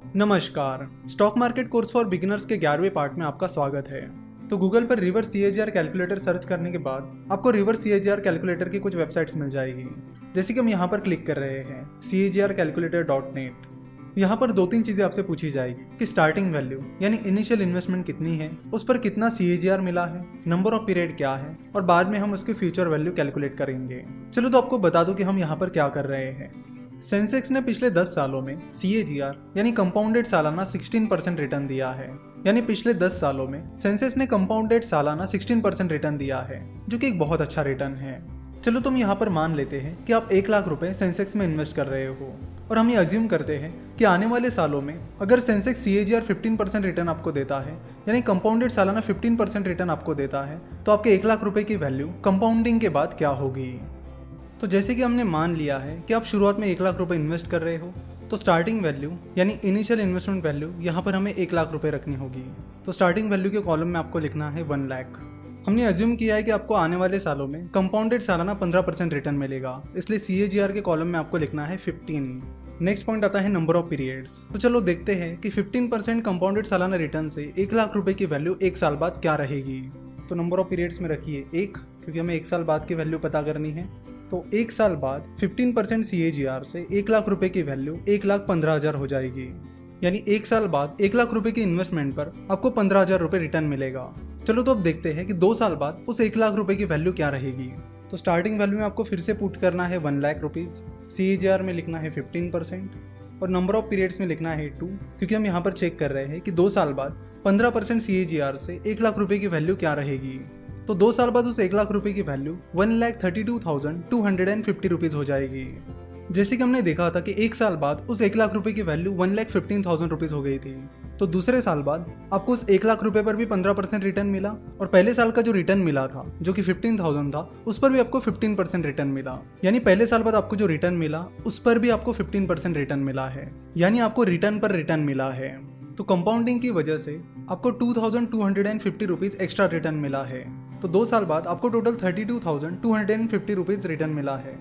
नमस्कार। Stock market course for beginners के 11वें part में आपका स्वागत है। तो गूगल पर रिवर्स सीएजीआर कैलकुलेटर सर्च करने के बाद आपको रिवर्स सीएजीआर कैलकुलेटर की कुछ वेबसाइट्स मिल जाएगी। जैसे कि हम यहाँ पर क्लिक कर रहे हैं cagrcalculator.net। यहाँ पर 2-3 चीज़ें आपसे पूछी जाएगी कि स्टार्टिंग वैल्यू यानी इनिशियल इन्वेस्टमेंट कितनी है, उस पर कितना सीएजीआर मिला है, नंबर ऑफ पीरियड क्या है, और बाद में हम उसकी फ्यूचर वैल्यू कैलकुलेट करेंगे। चलो तो आपको बता दूं कि हम यहाँ पर क्या कर रहे हैं। सेंसेक्स ने पिछले 10 सालों में सीएजीआर यानी कंपाउंडेड सालाना 16% रिटर्न दिया है। यानी पिछले 10 सालों में सेंसेक्स ने कंपाउंडेड सालाना 16% रिटर्न दिया है, जो कि एक बहुत अच्छा रिटर्न है। चलो तुम यहाँ पर मान लेते हैं कि आप 1 लाख रुपए सेंसेक्स में इन्वेस्ट कर रहे हो, और हम ये अज्यूम करते हैं कि आने वाले सालों में अगर सेंसेक्स सीएजीआर 15% रिटर्न आपको देता है, यानी कंपाउंडेड सालाना 15% रिटर्न आपको देता है, तो आपके 1 लाख रुपए की वैल्यू कंपाउंडिंग के बाद क्या होगी। तो जैसे कि हमने मान लिया है कि आप शुरुआत में 1 लाख रुपए इन्वेस्ट कर रहे हो, तो स्टार्टिंग वैल्यू यानी इनिशियल इन्वेस्टमेंट वैल्यू यहाँ पर हमें 1 लाख रुपए रखनी होगी। तो स्टार्टिंग वैल्यू के कॉलम में आपको लिखना है 1 लाख। हमने अज्यूम किया है कि आपको आने वाले सालों में कंपाउंडेड सालाना 15% रिटर्न मिलेगा, इसलिए सीएजीआर के कॉलम में आपको लिखना है 15। नेक्स्ट पॉइंट आता है नंबर ऑफ पीरियड्स। तो चलो देखते हैं कि 15% कंपाउंडेड सालाना रिटर्न से 1 लाख रुपए की वैल्यू 1 साल बाद क्या रहेगी। तो नंबर ऑफ पीरियड्स में रखिए 1, क्योंकि हमें 1 साल बाद की वैल्यू पता करनी है। तो 1 साल बाद 15% सीएजीआर से 1 लाख रुपए की वैल्यू 1,15,000 हो जाएगी। यानी 1 साल बाद 1 लाख रुपए की इन्वेस्टमेंट पर आपको 15,000 रुपए रिटर्न मिलेगा। चलो तो अब देखते हैं कि 2 साल बाद उस 1 लाख रुपए की वैल्यू क्या रहेगी। तो स्टार्टिंग वैल्यू में आपको फिर से पुट करना है 1 लाख रुपीज़, सीएजीआर में लिखना है 15% और नंबर ऑफ पीरियड्स में लिखना है 2, क्योंकि हम यहाँ पर चेक कर रहे हैं कि 2 साल बाद 15% सीएजीआर से 1 लाख रुपए की वैल्यू क्या रहेगी। तो 2 साल बाद उस 1 लाख रुपए की वैल्यू 1,32,250 रुपीज़ हो जाएगी। जैसे कि हमने देखा था कि 1 साल बाद उस 1 लाख रुपए की वैल्यू 1,15,000 रुपीज़ हो गई थी। तो दूसरे साल बाद आपको उस 1 लाख रुपए पर भी 15% रिटर्न मिला, और पहले साल का जो रिटर्न मिला था जो कि 15,000 था, उस पर भी आपको 15% रिटर्न मिला। यानी पहले साल बाद आपको जो रिटर्न मिला उस पर भी आपको 15% रिटर्न मिला है, यानी आपको रिटर्न पर रिटर्न मिला है। तो कंपाउंडिंग की वजह से आपको 2,250 रुपीज़ एक्स्ट्रा रिटर्न मिला है। तो 2 साल बाद आपको टोटल 32,250 रुपीज़ रिटर्न मिला है।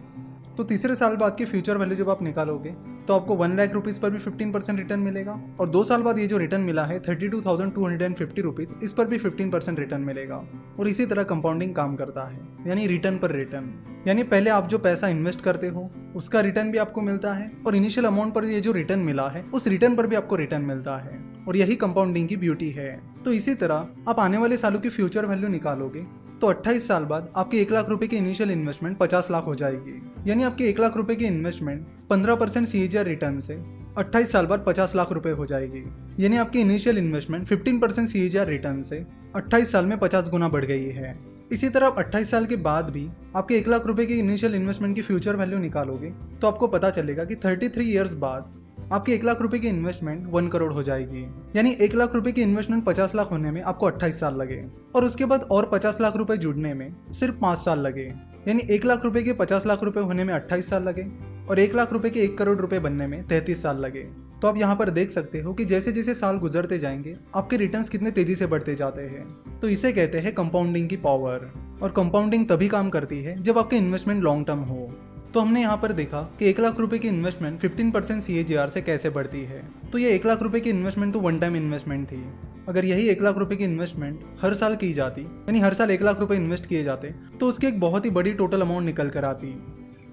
तो तीसरे साल बाद की फ्यूचर वैल्यू जब आप निकालोगे तो आपको 1 लाख रुपीज़ पर भी 15% रिटर्न मिलेगा, और 2 साल बाद ये जो रिटर्न मिला है 32,250 रुपीज़, इस पर भी 15% रिटर्न मिलेगा। और इसी तरह कंपाउंडिंग काम करता है, यानी रिटर्न पर रिटर्न। यानी पहले आप जो पैसा इन्वेस्ट करते हो उसका रिटर्न भी आपको मिलता है, और इनिशियल अमाउंट पर ये जो रिटर्न मिला है उस रिटर्न पर भी आपको रिटर्न मिलता है, और यही कंपाउंडिंग की ब्यूटी है। तो इसी तरह आप आने वाले सालों की फ्यूचर वैल्यू निकालोगे तो 28 साल बाद आपके 1 लाख रुपए की इनिशियल इन्वेस्टमेंट 50 लाख हो जाएगी। यानी आपके 1 लाख रुपए की इन्वेस्टमेंट 15% सीएजीआर रिटर्न से 28 साल बाद 50 लाख रुपए हो जाएगी। यानी आपकी इनिशियल इन्वेस्टमेंट 15% सीएजीआर रिटर्न से 28 साल में 50 गुना बढ़ गई है। इसी तरह आप 28 साल के बाद भी आपके 1 लाख रुपए की इनिशियल इन्वेस्टमेंट की फ्यूचर वैल्यू निकालोगे तो आपको पता चलेगा कि 33 ईयर्स बाद आपके 1 लाख रुपए की इन्वेस्टमेंट 1 करोड़ हो जाएगी। यानी 1 लाख रुपए की इन्वेस्टमेंट 50 लाख होने में आपको 28 साल लगे, और उसके बाद और 50 लाख रुपए जुड़ने में सिर्फ 5 साल लगे। यानी 1 लाख रुपए के 50 लाख रुपए होने में 28 साल लगे, और 1 लाख रुपए के 1 करोड़ रुपए बनने में 33 साल लगे। तो आप यहाँ पर देख सकते हो कि जैसे जैसे साल गुजरते जाएंगे आपके रिटर्न्स कितने तेजी से बढ़ते जाते हैं। तो इसे कहते हैं कंपाउंडिंग की पावर, और कंपाउंडिंग तभी काम करती है जब आपके इन्वेस्टमेंट लॉन्ग टर्म हो। तो हमने यहाँ पर देखा कि 1 लाख रुपए की इन्वेस्टमेंट 15% सीएजीआर से कैसे बढ़ती है। तो ये 1 लाख रुपए की इन्वेस्टमेंट तो वन टाइम इन्वेस्टमेंट थी। अगर यही 1 लाख रुपए की इन्वेस्टमेंट हर साल की जाती, यानी हर साल 1 लाख रुपए इन्वेस्ट किए जाते, तो उसकी एक बहुत ही बड़ी टोटल अमाउंट निकल कर आती।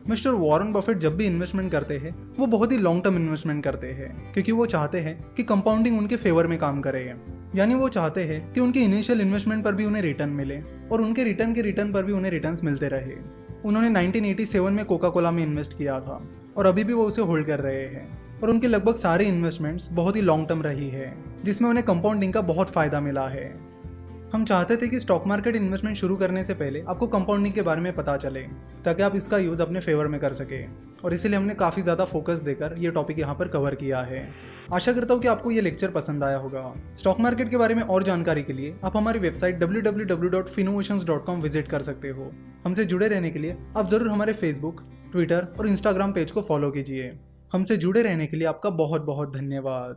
मिस्टर वॉरेन बफेट जब भी इन्वेस्टमेंट करते हैं वो बहुत ही लॉन्ग टर्म इन्वेस्टमेंट करते हैं, क्योंकि वो चाहते हैं कि कंपाउंडिंग उनके फेवर में काम करे। यानी वो चाहते हैं कि उनकी इनिशियल इन्वेस्टमेंट पर भी उन्हें रिटर्न मिले, और उनके रिटर्न के रिटर्न पर भी उन्हें रिटर्न्स मिलते रहे। उन्होंने 1987 में कोका कोला में इन्वेस्ट किया था, और अभी भी वो उसे होल्ड कर रहे हैं, और उनके लगभग सारे इन्वेस्टमेंट्स बहुत ही लॉन्ग टर्म रही है, जिसमें उन्हें कंपाउंडिंग का बहुत फ़ायदा मिला है। हम चाहते थे कि स्टॉक मार्केट इन्वेस्टमेंट शुरू करने से पहले आपको कंपाउंडिंग के बारे में पता चले, ताकि आप इसका यूज़ अपने फेवर में कर सके, और इसीलिए हमने काफ़ी ज़्यादा फोकस देकर ये टॉपिक यहाँ पर कवर किया है। आशा करता हूँ कि आपको ये लेक्चर पसंद आया होगा। स्टॉक मार्केट के बारे में और जानकारी के लिए आप हमारी वेबसाइट www.finnovations.com विजिट कर सकते हो। हमसे जुड़े रहने के लिए आप ज़रूर हमारे फेसबुक, ट्विटर और इंस्टाग्राम पेज को फॉलो कीजिए। हमसे जुड़े रहने के लिए आपका बहुत बहुत धन्यवाद।